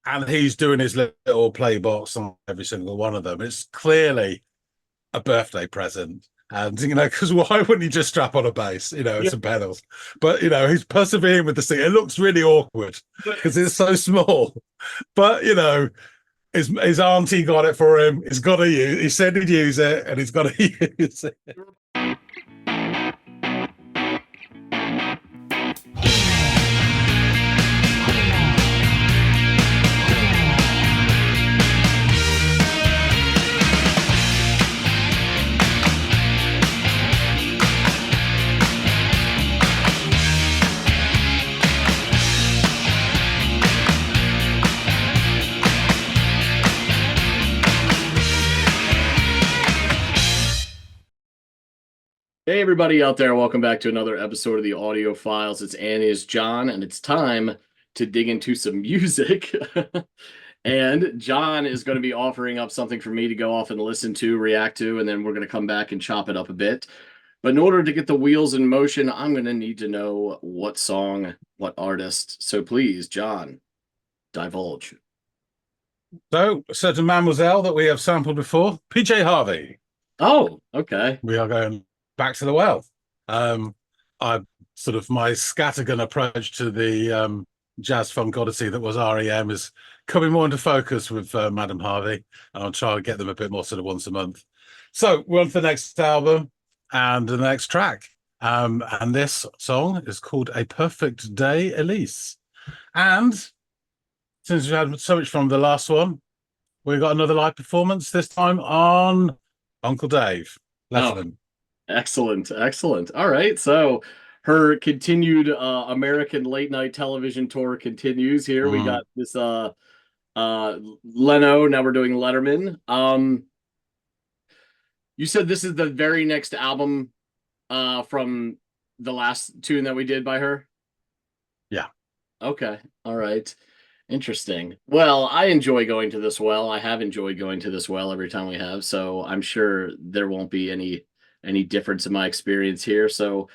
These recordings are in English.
and he's doing his little play box on every single one of them. It's clearly a birthday present. And, because why wouldn't he just strap on a bass, and Yeah. some pedals? But, he's persevering with the thing. It looks really awkward because it's so small. But, his auntie got it for him. He's got to use. He said he'd use it, and he's got to use it. Hey, everybody out there. Welcome back to another episode of the Audiophiles. It's Annie's John, and it's time to dig into some music. And John is going to be offering up something for me to go off and listen to, react to, and then we're going to come back and chop it up a bit. But in order to get the wheels in motion, I'm going to need to know what song, what artist. So please, John, divulge. So, a certain mademoiselle that we have sampled before, PJ Harvey. Oh, okay. We are going back to the well. I sort of my scattergun approach to the jazz funk odyssey that was REM is coming more into focus with Madame Harvey, and I'll try and get them a bit more sort of once a month. So we're on to the next album and the next track. And this song is called A Perfect Day, Elise. And since we had so much from the last one, we got another live performance, this time on Uncle Dave Oh, Letterman. excellent, excellent. All right, so her continued American late night television tour continues. Here we Mm. got this Leno. Now we're doing Letterman. You said this is the very next album from the last tune that we did by her. Yeah. Okay, all right, interesting. Well, I enjoy going to this well. I have enjoyed going to this well every time we have, so I'm sure there won't be any difference in my experience here. So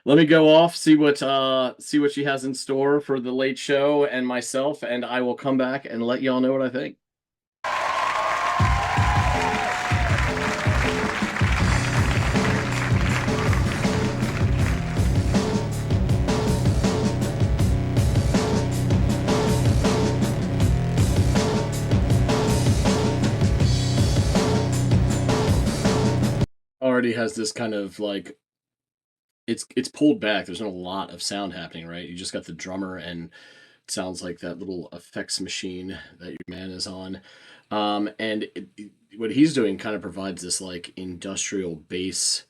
let me go off, see what she has in store for the late show and myself, and I will come back and let y'all know what I think. Already has this kind of like it's pulled back. There's not a lot of sound happening, right? You just got the drummer and it sounds like that little effects machine that your man is on. What he's doing kind of provides this like industrial bass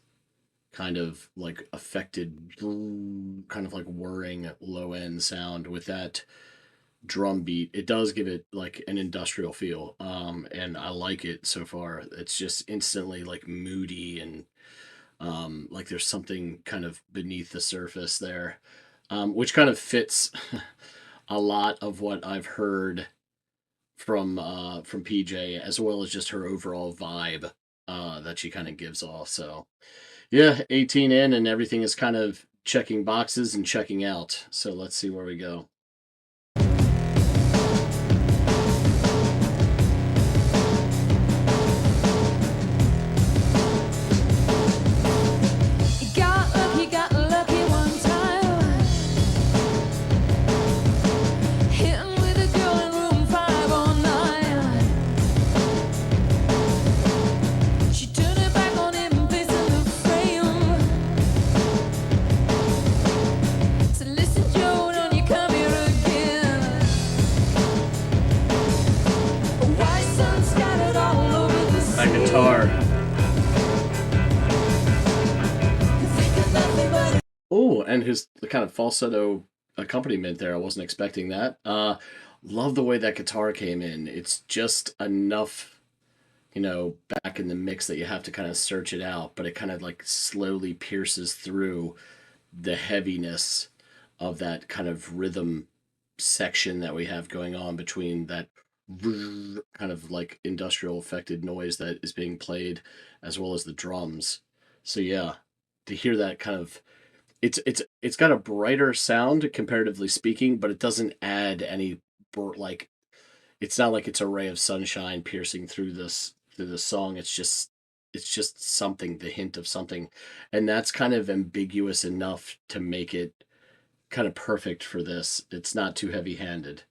kind of like affected kind of like whirring low end sound with that drum beat. It does give it like an industrial feel. And I like it so far. It's just instantly like moody and like there's something kind of beneath the surface there, which kind of fits a lot of what I've heard from PJ, as well as just her overall vibe that she kind of gives off. So yeah, 18 in and everything is kind of checking boxes and checking out. So let's see where we go. Got lucky one time. Hitting with a girl in room 509. She turned her back on him, facing the frame. So listen, Joe, don't you come here again. A white sun scattered all over the That sea. guitar. Oh, and his the kind of falsetto accompaniment there. I wasn't expecting that. Love the way that guitar came in. It's just enough, back in the mix that you have to kind of search it out, but it kind of like slowly pierces through the heaviness of that kind of rhythm section that we have going on between that kind of like industrial affected noise that is being played as well as the drums. So yeah, to hear that kind of it's got a brighter sound comparatively speaking, but it doesn't add any like it's not like it's a ray of sunshine piercing through the song. It's just something, the hint of something, and that's kind of ambiguous enough to make it kind of perfect for this. It's not too heavy-handed.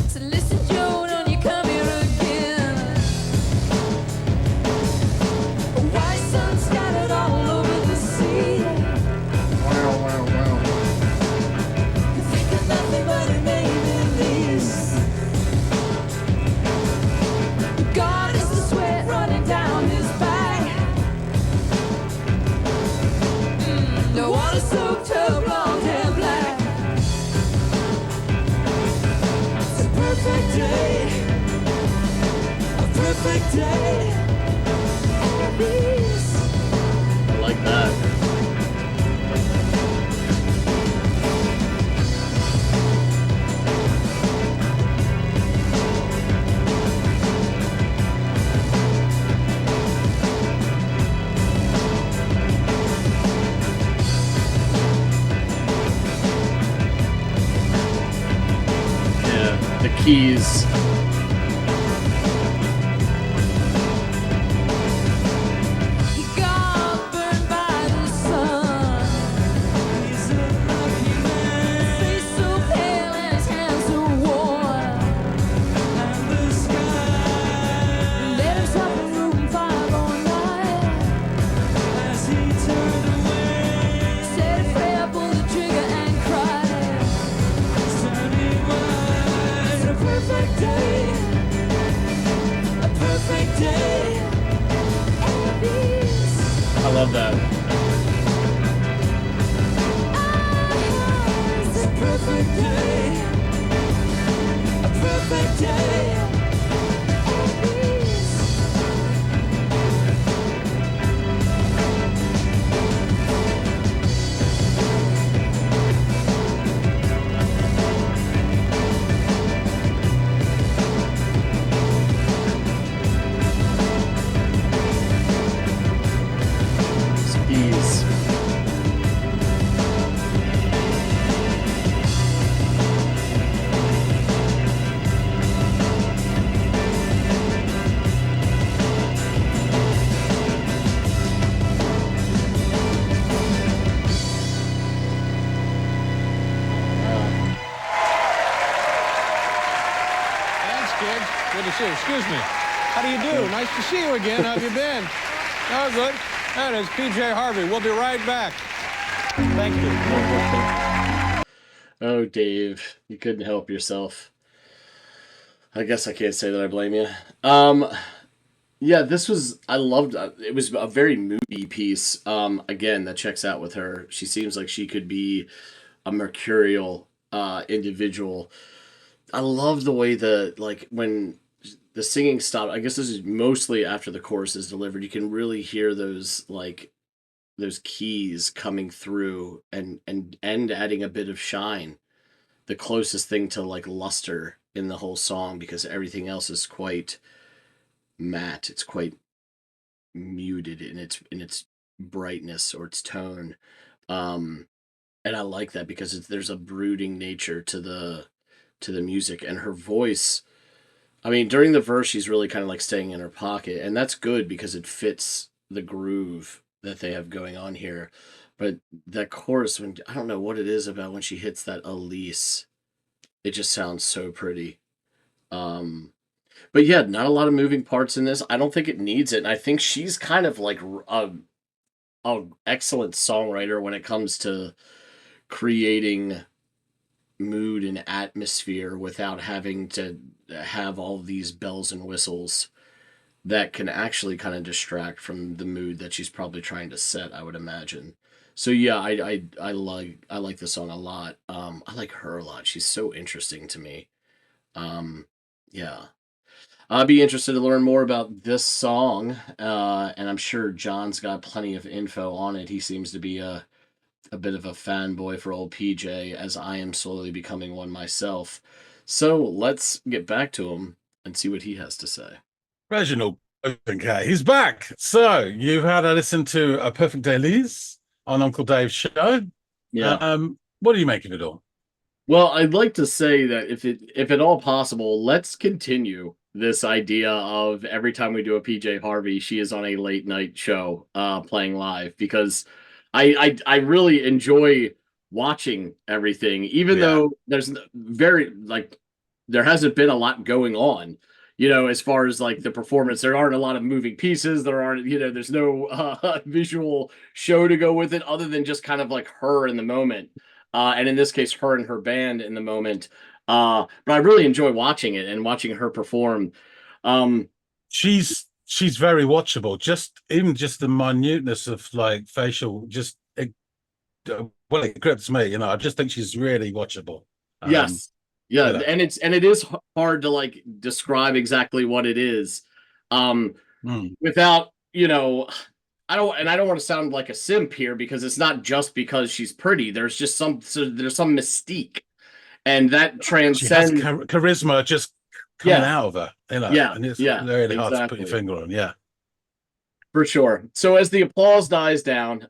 So listen, Joe, don't you come here again. A white sun scattered all over the sea. You think of nothing but her name, Elise. God is the sweat running down his back. The water soaked her blonde hair black. Perfect day, a perfect day. Elise. I like that. Yeah, the keys. He got burned by the sun. He's a lucky man. Face so pale and his hands so warm. And the sky let him stop in room 509. As he turned away, said a prayer, pulled the trigger and cried. Turning wide. It's a perfect day. A perfect day. Elise. I love that. It's a perfect day. A perfect day. Elise. Keys. Thanks, kid. Good to see you. Excuse me. How do you do? Nice to see you again. How have you been? Oh, good. That is PJ Harvey. We'll be right back. Thank you. Oh, Dave, you couldn't help yourself. I guess I can't say that I blame you. Yeah, I loved it. Was a very moody piece. Again, that checks out with her. She seems like she could be a mercurial individual. I love the way when the singing stopped. I guess this is mostly after the chorus is delivered. You can really hear those keys coming through and adding a bit of shine. The closest thing to like luster in the whole song, because everything else is quite matte. It's quite muted in its brightness or its tone. And I like that because there's a brooding nature to the music, and her voice. I mean, during the verse, she's really kind of like staying in her pocket, and that's good because it fits the groove that they have going on here. But that chorus, when I don't know what it is about when she hits that Elise, it just sounds so pretty. But yeah, not a lot of moving parts in this. I don't think it needs it, and I think she's kind of like a excellent songwriter when it comes to creating mood and atmosphere without having to have all these bells and whistles that can actually kind of distract from the mood that she's probably trying to set, I would imagine. So yeah, I like the song a lot. I like her a lot. She's so interesting to me. Yeah. I'd be interested to learn more about this song, and I'm sure John's got plenty of info on it. He seems to be a bit of a fanboy for old PJ, as I am slowly becoming one myself. So let's get back to him and see what he has to say. Reginald, okay, he's back. So you've had a listen to A Perfect Day, Elise on Uncle Dave's show. Yeah. What do you make of it all? Well, I'd like to say that if at all possible, let's continue this idea of every time we do a PJ Harvey, she is on a late night show playing live, because I really enjoy watching everything, even Yeah. though there hasn't been a lot going on, as far as like the performance. There aren't a lot of moving pieces. There aren't, there's no visual show to go with it, other than just kind of like her in the moment. And in this case, her and her band in the moment. But I really enjoy watching it and watching her perform. Um, She's very watchable. Just the minuteness of like facial, well, it grips me. I just think she's really watchable. Um, yes, yeah, you know, and it is hard to like describe exactly what it is, without I don't want to sound like a simp here, because it's not just because she's pretty. There's some mystique, and that she has transcends. charisma just coming Yeah, out of her. yeah, And it's yeah, really hard to put your exactly. finger on. Yeah. For sure. So as the applause dies down,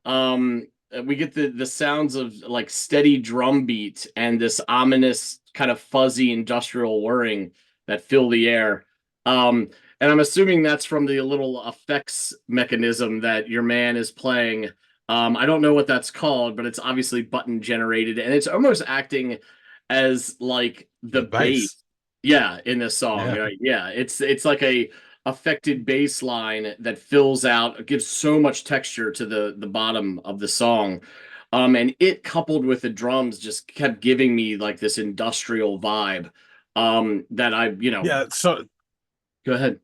we get the sounds of like steady drum beat and this ominous kind of fuzzy industrial whirring that fill the air. And I'm assuming that's from the little effects mechanism that your man is playing. I don't know what that's called, but it's obviously button generated, and it's almost acting as like the The bass. bass. Yeah, in this song, Yeah. right? Yeah, it's like a affected bass line that fills out, gives so much texture to the bottom of the song. And it, coupled with the drums, just kept giving me like this industrial vibe. That Yeah. So go ahead.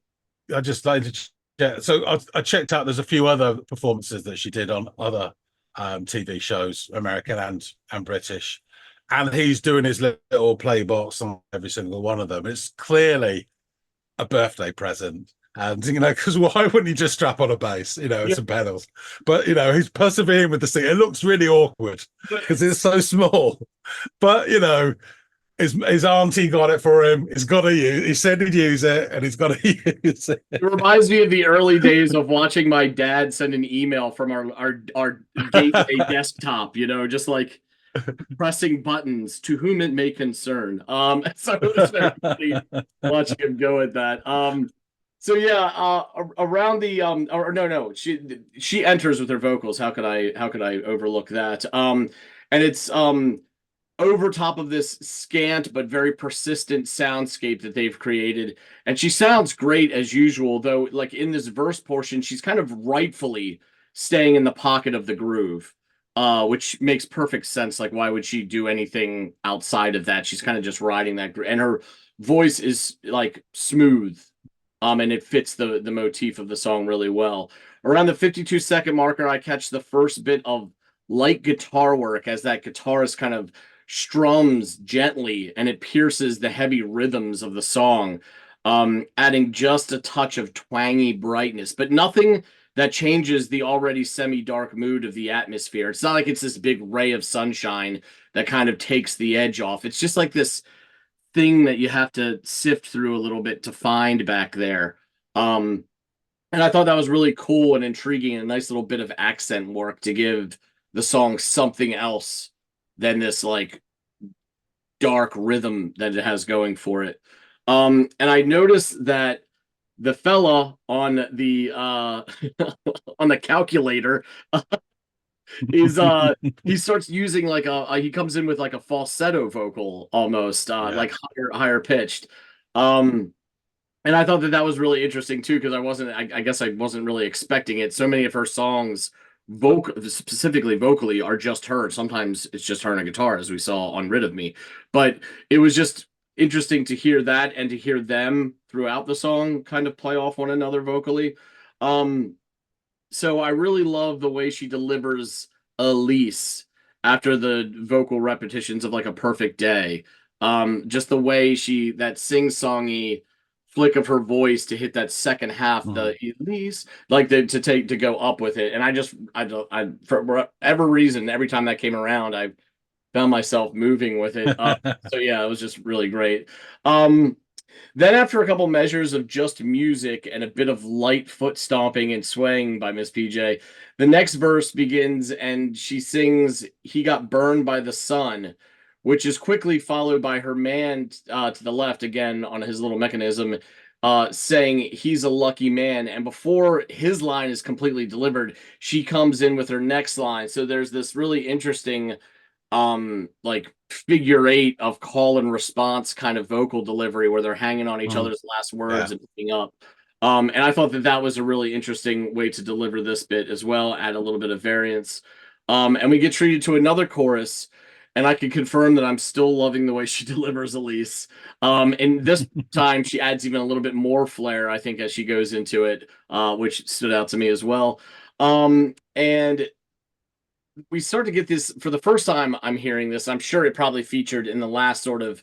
I just like to check. So I checked out. There's a few other performances that she did on other TV shows, American and British, and he's doing his little play box on every single one of them. It's clearly a birthday present. And because why wouldn't he just strap on a bass, Yeah. some pedals? But he's persevering with the thing. It looks really awkward because it's so small. But his auntie got it for him. He's got to use. He said he'd use it, and he's got to use it. It reminds me of the early days of watching my dad send an email from our gateway desktop, just like pressing buttons to whom it may concern. So it was very funny watching him go at that. So yeah, around the or no, she enters with her vocals. How could I overlook that? And it's over top of this scant but very persistent soundscape that they've created. And she sounds great as usual, though, like in this verse portion, she's kind of rightfully staying in the pocket of the groove, which makes perfect sense. Like, why would she do anything outside of that? She's kind of just riding that, and her voice is like smooth, and it fits the motif of the song really well. Around the 52-second marker, I catch the first bit of light guitar work as that guitarist kind of strums gently, and it pierces the heavy rhythms of the song, adding just a touch of twangy brightness, but nothing that changes the already semi-dark mood of the atmosphere. It's not like it's this big ray of sunshine that kind of takes the edge off. It's just like this thing that you have to sift through a little bit to find back there. And I thought that was really cool and intriguing, and a nice little bit of accent work to give the song something else than this like dark rhythm that it has going for it. And I noticed that the fella on the on the calculator is he starts using like he comes in with like a falsetto vocal almost, like higher pitched. And I thought that was really interesting too, because I guess I wasn't really expecting it. So many of her songs, specifically vocally, are just her. Sometimes it's just her and a guitar, as we saw on Rid of Me. But it was just interesting to hear that, and to hear them throughout the song kind of play off one another vocally. So I really love the way she delivers Elise after the vocal repetitions of like A Perfect Day. Just the way that sing-songy flick of her voice to hit that second half, the Elise, like to go up with it. And I for whatever reason, every time that came around, I found myself moving with it. So yeah, it was just really great. Then after a couple measures of just music and a bit of light foot stomping and swaying by Miss PJ, the next verse begins, and she sings "He Got Burned by the Sun," which is quickly followed by her man to the left, again on his little mechanism, saying he's a lucky man. And before his line is completely delivered, she comes in with her next line. So there's this really interesting like figure eight of call and response kind of vocal delivery where they're hanging on each other's last words and picking up. And I thought that that was a really interesting way to deliver this bit as well, add a little bit of variance. And we get treated to another chorus, and I can confirm that I'm still loving the way she delivers Elise. And this time she adds even a little bit more flair, I think, as she goes into it, which stood out to me as well. And we start to get this for the first time I'm hearing this. I'm sure it probably featured in the last sort of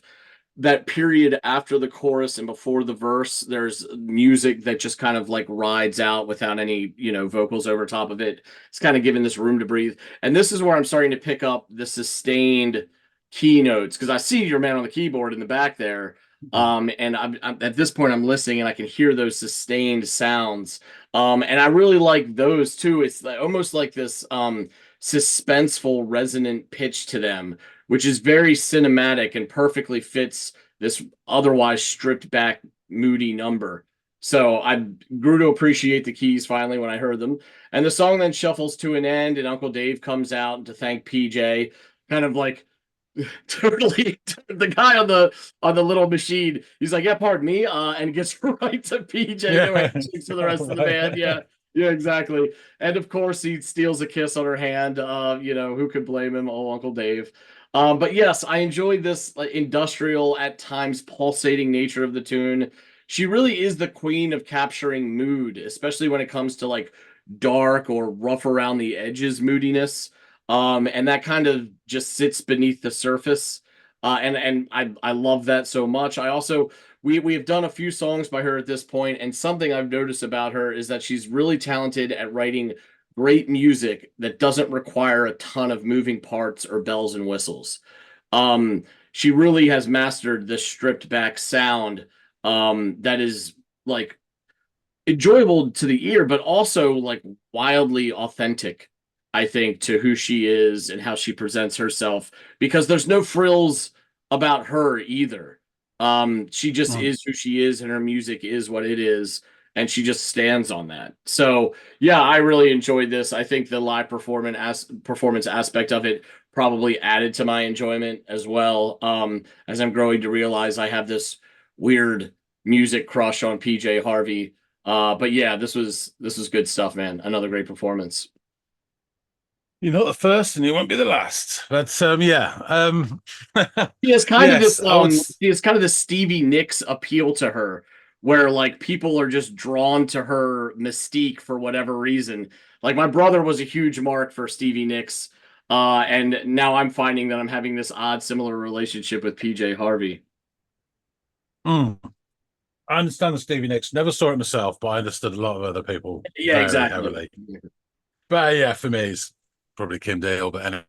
that period after the chorus and before the verse. There's music that just kind of like rides out without any, you know, vocals over top of it. It's kind of giving this room to breathe. And this is where I'm starting to pick up the sustained keynotes, because I see your man on the keyboard in the back there. And I'm at this point I'm listening and I can hear those sustained sounds. And I really like those too. It's like, almost like this suspenseful resonant pitch to them, which is very cinematic and perfectly fits this otherwise stripped back moody number. So I grew to appreciate the keys finally when I heard them. And the song then shuffles to an end, and Uncle Dave comes out to thank PJ, kind of like totally the guy on the little machine. He's like, yeah, pardon me, and gets right to PJ to the rest of the band. Yeah, exactly. And of course, he steals a kiss on her hand. You know, who could blame him? Oh, Uncle Dave. But yes, I enjoyed this industrial, at times pulsating nature of the tune. She really is the queen of capturing mood, especially when it comes to like dark or rough around the edges moodiness. And that kind of just sits beneath the surface. And I love that so much. I also we have done a few songs by her at this point, and something I've noticed about her is that she's really talented at writing great music that doesn't require a ton of moving parts or bells and whistles. She really has mastered this stripped back sound that is like enjoyable to the ear, but also like wildly authentic, I think, to who she is and how she presents herself, because there's no frills about her either. She just is who she is, and her music is what it is, and she just stands on that. So yeah, I really enjoyed this. I think the live performance aspect of it probably added to my enjoyment as well. As I'm growing to realize I have this weird music crush on PJ Harvey. But yeah, this was good stuff, man. Another great performance. You're not the first, and you won't be the last. But yeah, He has kind of yes, this he has kind of this Stevie Nicks appeal to her, where like people are just drawn to her mystique for whatever reason. Like my brother was a huge mark for Stevie Nicks, and now I'm finding that I'm having this odd similar relationship with PJ Harvey. I understand the Stevie Nicks. Never saw it myself, but I understood a lot of other people. Yeah, very exactly. heavily. But yeah, for me, it's probably Kim Deal. But anyway.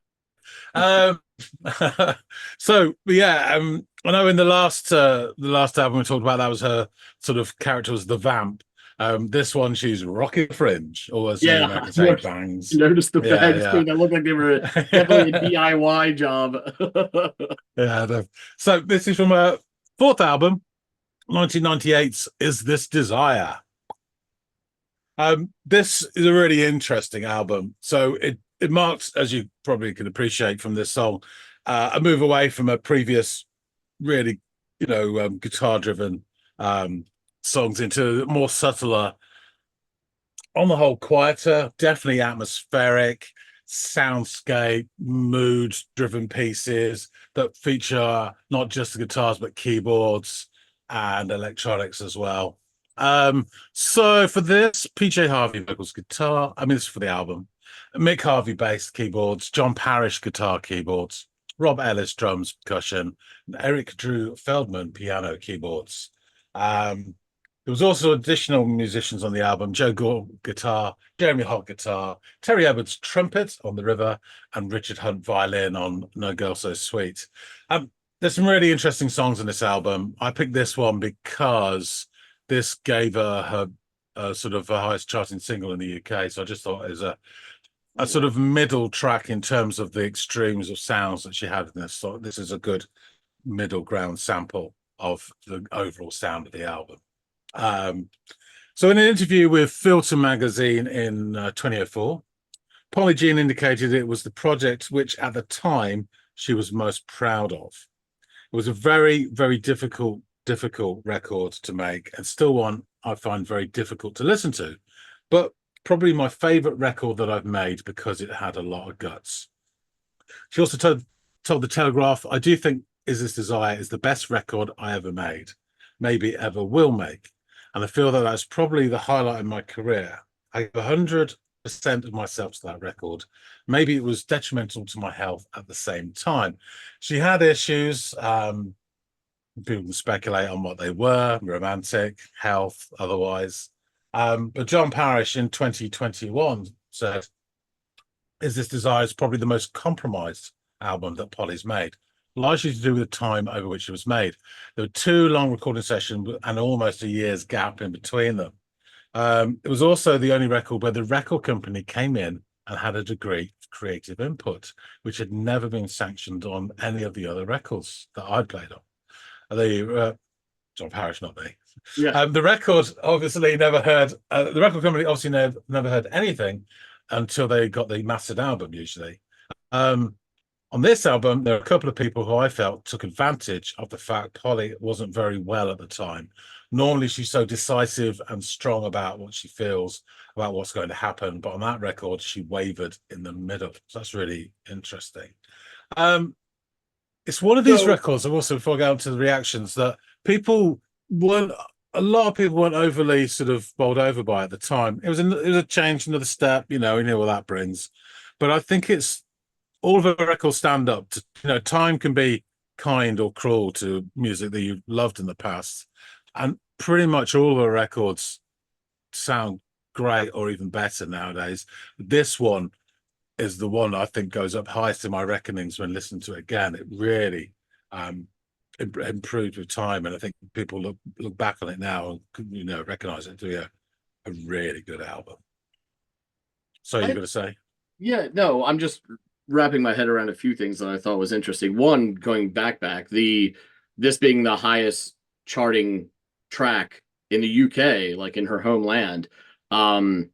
So yeah, I know in the last album we talked about, that was her sort of character was the vamp. This one, she's rocking fringe, or as the Americans say, bangs. You noticed the bags too. That looked like they were definitely a DIY job. Yeah. So this is from her fourth album, 1998's Is This Desire. This is a really interesting album. So it marks, as you probably can appreciate from this song, a move away from a previous really, guitar-driven songs into more subtler, on the whole, quieter, definitely atmospheric, soundscape, mood-driven pieces that feature not just the guitars, but keyboards and electronics as well. So for this, PJ Harvey vocals, guitar. This is for the album. Mick Harvey bass, keyboards. John Parrish guitar, keyboards. Rob Ellis drums, percussion. And Eric Drew Feldman piano, keyboards. There was also additional musicians on the album: Joe Gore guitar, Jeremy Hott guitar, Terry Edwards trumpet on The River, and Richard Hunt violin on No Girl So Sweet. There's some really interesting songs on this album. I picked this one because this gave her sort of her highest charting single in the UK. So I just thought it was a a sort of middle track in terms of the extremes of sounds that she had in this. So this is a good middle ground sample of the overall sound of the album. So in an interview with Filter magazine in 2004, Polly Jean indicated it was the project which at the time she was most proud of. It was a very, very difficult record to make, and still one I find very difficult to listen to, but probably my favorite record that I've made because it had a lot of guts. She also told the Telegraph, I do think Is This Desire is the best record I ever made, maybe ever will make. And I feel that that's probably the highlight of my career. I gave 100% of myself to that record. Maybe it was detrimental to my health at the same time. She had issues. People can speculate on what they were, romantic, health, otherwise. But John Parrish in 2021 said, Is This Desire is probably the most compromised album that Polly's made, largely to do with the time over which it was made. There were 2 long recording sessions and almost a year's gap in between them. It was also the only record where the record company came in and had a degree of creative input, which had never been sanctioned on any of the other records that I'd played on. John Parrish, not me. Yeah. The record obviously never heard. The record company obviously never heard anything until they got the mastered album. Usually, on this album, there are a couple of people who I felt took advantage of the fact Polly wasn't very well at the time. Normally, she's so decisive and strong about what she feels, about what's going to happen. But on that record, she wavered in the middle. So that's really interesting. It's one of these records, also before I go on to the reactions, that a lot of people weren't overly sort of bowled over by at the time. It was a change, another step, we know what that brings. But I think it's all of her records stand up to, time can be kind or cruel to music that you loved in the past. And pretty much all of her records sound great or even better nowadays. This one is the one I think goes up highest in my reckonings when listening to it again. It really improved with time, and I think people look back on it now and recognize it to be a really good album. So you're going to say? Yeah, no, I'm just wrapping my head around a few things that I thought was interesting. One, going back, this being the highest charting track in the UK, like in her homeland. At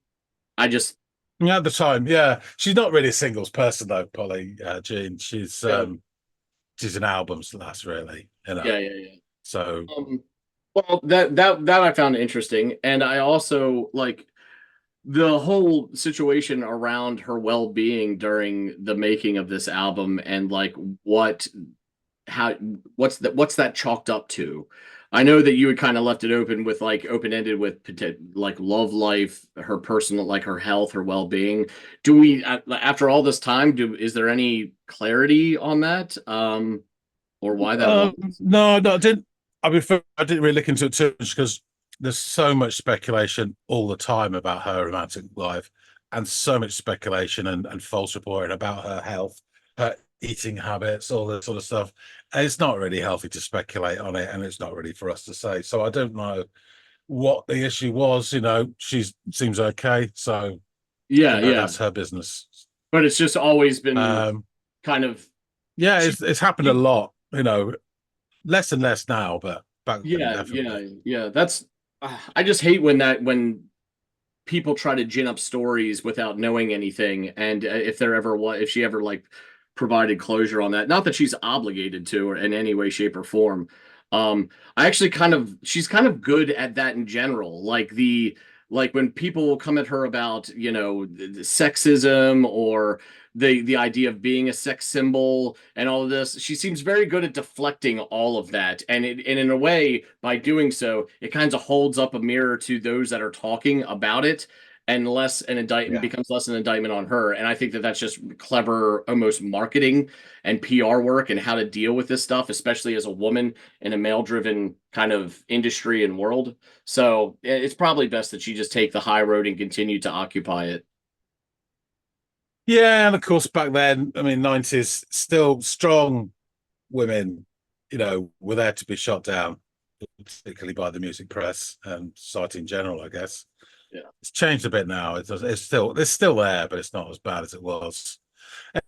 the time, yeah, she's not really a singles person though, Polly Jean. She's an albums last, really. Yeah. So, well, that I found interesting, and I also like the whole situation around her well-being during the making of this album, and like what's that chalked up to. I know that you had kind of left it open with open-ended with like love life, her personal, like her health, her well-being. Do we, after all this time, is there any clarity on that, or why that was? No, I didn't. I didn't really look into it too much because there's so much speculation all the time about her romantic life, and so much speculation and false reporting about her health, her eating habits, all this sort of stuff. And it's not really healthy to speculate on it, and it's not really for us to say. So I don't know what the issue was. She seems okay. So yeah, that's her business. But it's just always been kind of. Yeah, it's happened a lot. Less and less now, but back then, definitely. Yeah. That's. I just hate when people try to gin up stories without knowing anything, and if she ever provided closure on that. Not that she's obligated to or in any way, shape, or form. I actually she's kind of good at that in general. Like when people come at her about, the sexism or the idea of being a sex symbol and all of this, she seems very good at deflecting all of that. And in a way, by doing so, it kind of holds up a mirror to those that are talking about it, and becomes less an indictment on her. And I think that that's just clever, almost marketing and PR work, and how to deal with this stuff, especially as a woman in a male-driven kind of industry and world. So it's probably best that she just take the high road and continue to occupy it. Yeah, and of course back then, 90s, still strong women, were there to be shot down, particularly by the music press and society in general, I guess. Yeah. It's changed a bit now. It's still there, but it's not as bad as it was.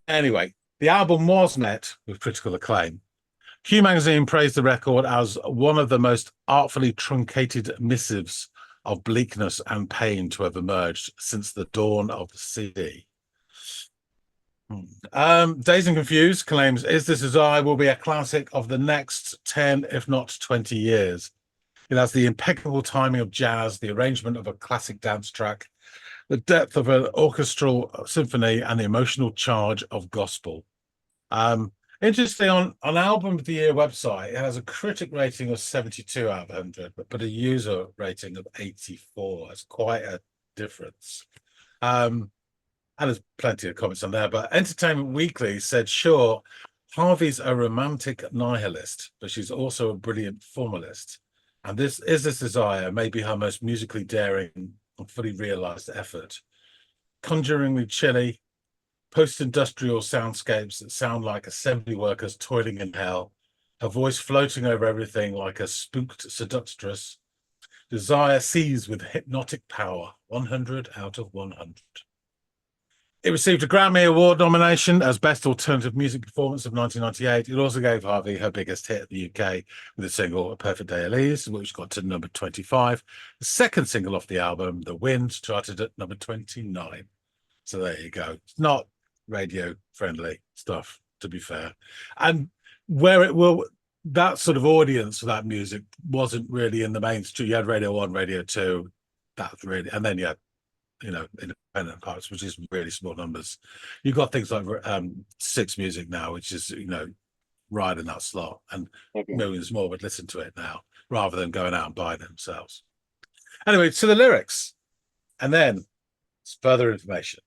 Anyway, the album was met with critical acclaim. Q magazine praised the record as one of the most artfully truncated missives of bleakness and pain to have emerged since the dawn of the CD. Dazed and Confused claims Is This As I will be a classic of the next 10, if not 20 years. It has the impeccable timing of jazz, the arrangement of a classic dance track, the depth of an orchestral symphony, and the emotional charge of gospel. Interesting, on Album of the Year website, it has a critic rating of 72 out of 100, but a user rating of 84. That's quite a difference. And there's plenty of comments on there, but Entertainment Weekly said, sure, Harvey's a romantic nihilist, but she's also a brilliant formalist. And this desire may be her most musically daring and fully realized effort. Conjuringly chilly, post-industrial soundscapes that sound like assembly workers toiling in hell, her voice floating over everything like a spooked seductress. Desire seized with hypnotic power, 100 out of 100. It received a Grammy Award nomination as Best Alternative Music Performance of 1998. It also gave Harvey her biggest hit in the UK with the single A Perfect Day, Elise, which got to number 25. The second single off the album, The Wind, charted at number 29. So there you go. It's not radio-friendly stuff, to be fair. And where it will, that sort of audience for that music wasn't really in the mainstream. You had Radio 1, Radio 2, that's really, and then you had, independent parts, which is really small numbers. You've got things like Six Music now, which is, right in that slot, and millions more would listen to it now rather than going out and buying it themselves. Anyway, to the lyrics, and then further information.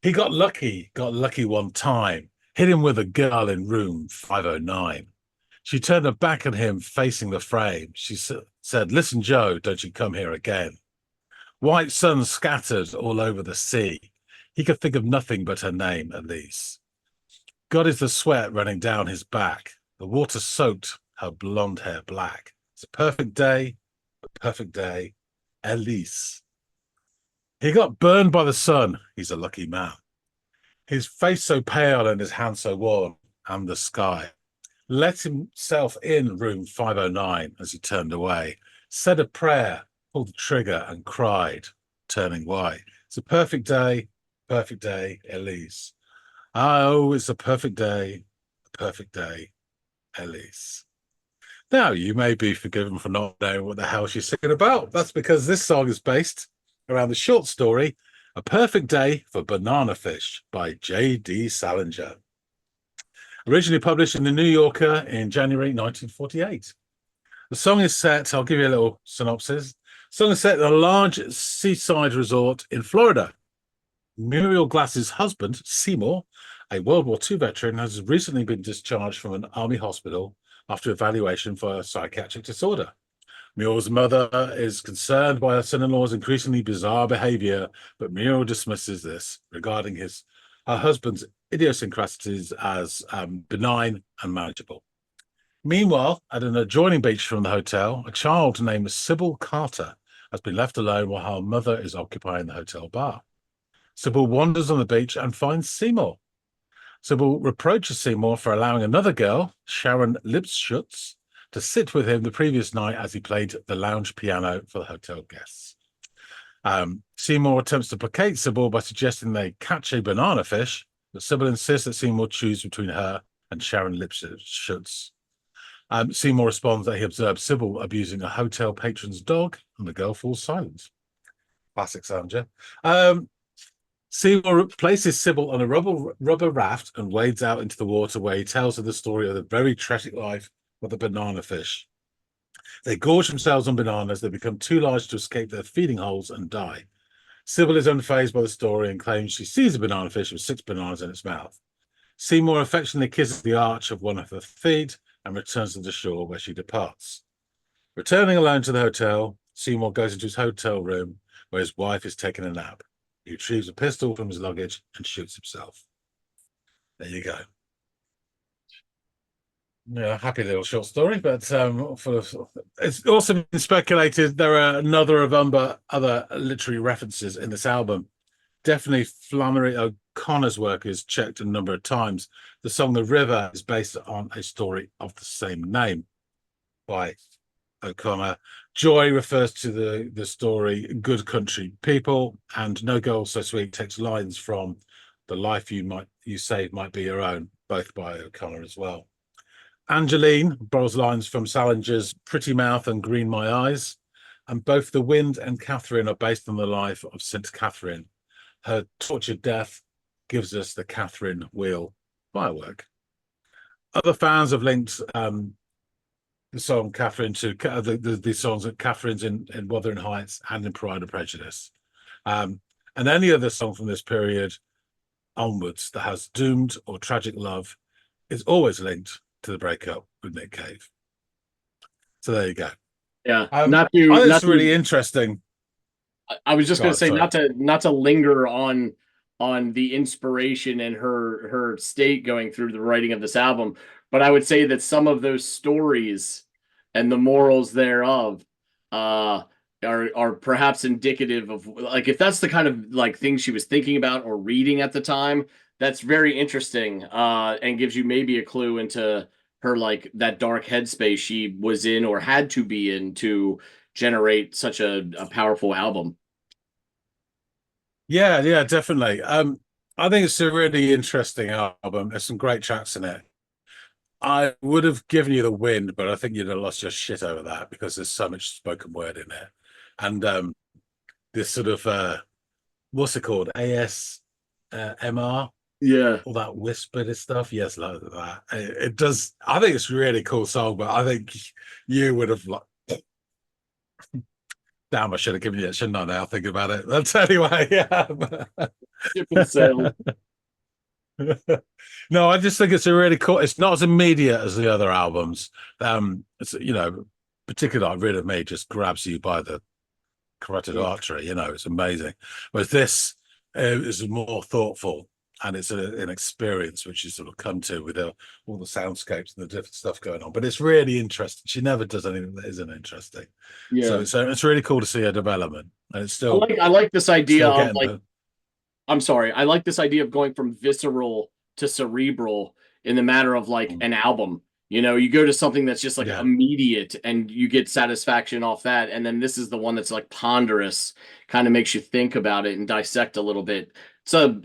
He got lucky one time, hit him with a girl in room 509. She turned her back at him facing the frame. She said, listen, Joe, don't you come here again. White sun scattered all over the sea. He could think of nothing but her name, Elise. God is the sweat running down his back. The water soaked her blonde hair black. It's a perfect day, Elise. He got burned by the sun. He's a lucky man. His face so pale and his hand so warm, and the sky. Let himself in room 509 as he turned away, said a prayer, pulled the trigger and cried, turning white. It's a perfect day, Elise. Oh, it's a perfect day, Elise. Now, you may be forgiven for not knowing what the hell she's singing about. That's because this song is based around the short story, A Perfect Day for Banana Fish by J.D. Salinger. Originally published in The New Yorker in January 1948. The song is set, I'll give you a little synopsis. The song is set at a large seaside resort in Florida. Muriel Glass's husband, Seymour, a World War II veteran, has recently been discharged from an army hospital after evaluation for a psychiatric disorder. Muriel's mother is concerned by her son-in-law's increasingly bizarre behavior, but Muriel dismisses this, regarding her husband's idiosyncrasies as benign and manageable. Meanwhile, at an adjoining beach from the hotel, a child named Sybil Carter has been left alone while her mother is occupying the hotel bar. Sybil wanders on the beach and finds Seymour. Sybil reproaches Seymour for allowing another girl, Sharon Lipschutz, to sit with him the previous night as he played the lounge piano for the hotel guests. Seymour attempts to placate Sybil by suggesting they catch a banana fish, but Sybil insists that Seymour choose between her and Sharon Lipschutz. Seymour responds that he observed Sybil abusing a hotel patron's dog, and the girl falls silent. Classic Salinger. Seymour places Sybil on a rubber raft and wades out into the water, where he tells her the story of the very tragic life of the banana fish. They gorge themselves on bananas, they become too large to escape their feeding holes and die. Sybil is unfazed by the story and claims she sees a banana fish with 6 bananas in its mouth. Seymour affectionately kisses the arch of one of her feet and returns to the shore, where she departs. Returning alone to the hotel, Seymour goes into his hotel room where his wife is taking a nap. He retrieves a pistol from his luggage and shoots himself. There you go. Yeah, happy little short story, but it's also been speculated there are another of other literary references in this album. Definitely Flannery O'Connor's work is checked a number of times. The song The River is based on a story of the same name by O'Connor. Joy refers to the story Good Country People, and No Girl So Sweet takes lines from The Life You Saved Might Be Your Own, both by O'Connor as well. Angeline borrows lines from Salinger's Pretty Mouth and Green My Eyes, and both The Wind and Catherine are based on the life of St. Catherine. Her tortured death gives us the Catherine Wheel firework. Other fans have linked the song Catherine to the songs that Catherine's in Wuthering Heights and in Pride and Prejudice. And any other song from this period onwards that has doomed or tragic love is always linked to the breakup with Nick Cave. So there you go. Yeah, I think it's really interesting. I was just going to say, sorry. not to linger on the inspiration and her state going through the writing of this album, but I would say that some of those stories and the morals thereof are perhaps indicative of, like, if that's the kind of like thing she was thinking about or reading at the time, that's very interesting, and gives you maybe a clue into her, like, that dark headspace she was in or had to be in to generate such a powerful album. Yeah, definitely. I think it's a really interesting album. There's some great tracks in it. I would have given you The Wind, but I think you'd have lost your shit over that because there's so much spoken word in it. And this sort of what's it called? ASMR, Yeah. all that whispered stuff. Yes, loads of that. It does. I think it's a really cool song, but I think you would have like, damn, I should have given you it, shouldn't I? Now thinking about it. That's anyway. Yeah. No, I just think it's a really cool. It's not as immediate as the other albums. It's particularly Rid of Me just grabs you by the carotid artery. It's amazing. Whereas this is more thoughtful, and it's an experience which you sort of come to with all the soundscapes and the different stuff going on. But it's really interesting. She never does anything that isn't interesting. Yeah. So it's really cool to see her development, and it's still. I like this idea of, like, the, I'm sorry. I like this idea of going from visceral to cerebral in the matter of, like, an album. You go to something that's just like immediate and you get satisfaction off that. And then this is the one that's like ponderous, kind of makes you think about it and dissect a little bit. So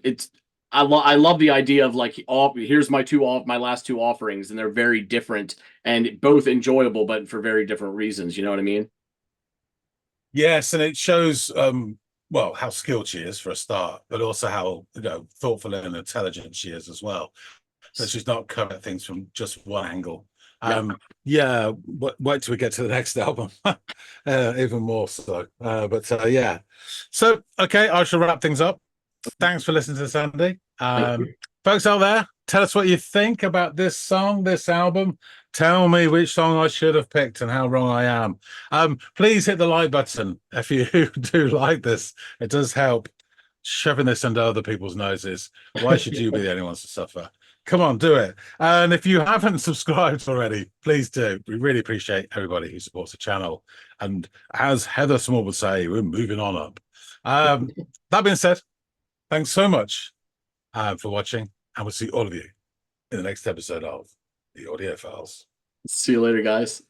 I love the idea of, like, here's my last two offerings, and they're very different and both enjoyable, but for very different reasons. You know what I mean? Yes, and it shows well, how skilled she is for a start, but also how thoughtful and intelligent she is as well. So she's not coming at things from just one angle. Yeah, wait till we get to the next album, even more so. Yeah. So okay, I shall wrap things up. Thanks for listening to this, Andy. Folks out there, tell us what you think about this song, this album. Tell me which song I should have picked and how wrong I am. Please hit the like button if you do like this. It does help shoving this under other people's noses. Why should you be the only ones to suffer? Come on, do it. And if you haven't subscribed already, please do. We really appreciate everybody who supports the channel. And as Heather Small would say, we're moving on up. That being said, thanks so much for watching, and we'll see all of you in the next episode of the Audiophiles. See you later, guys.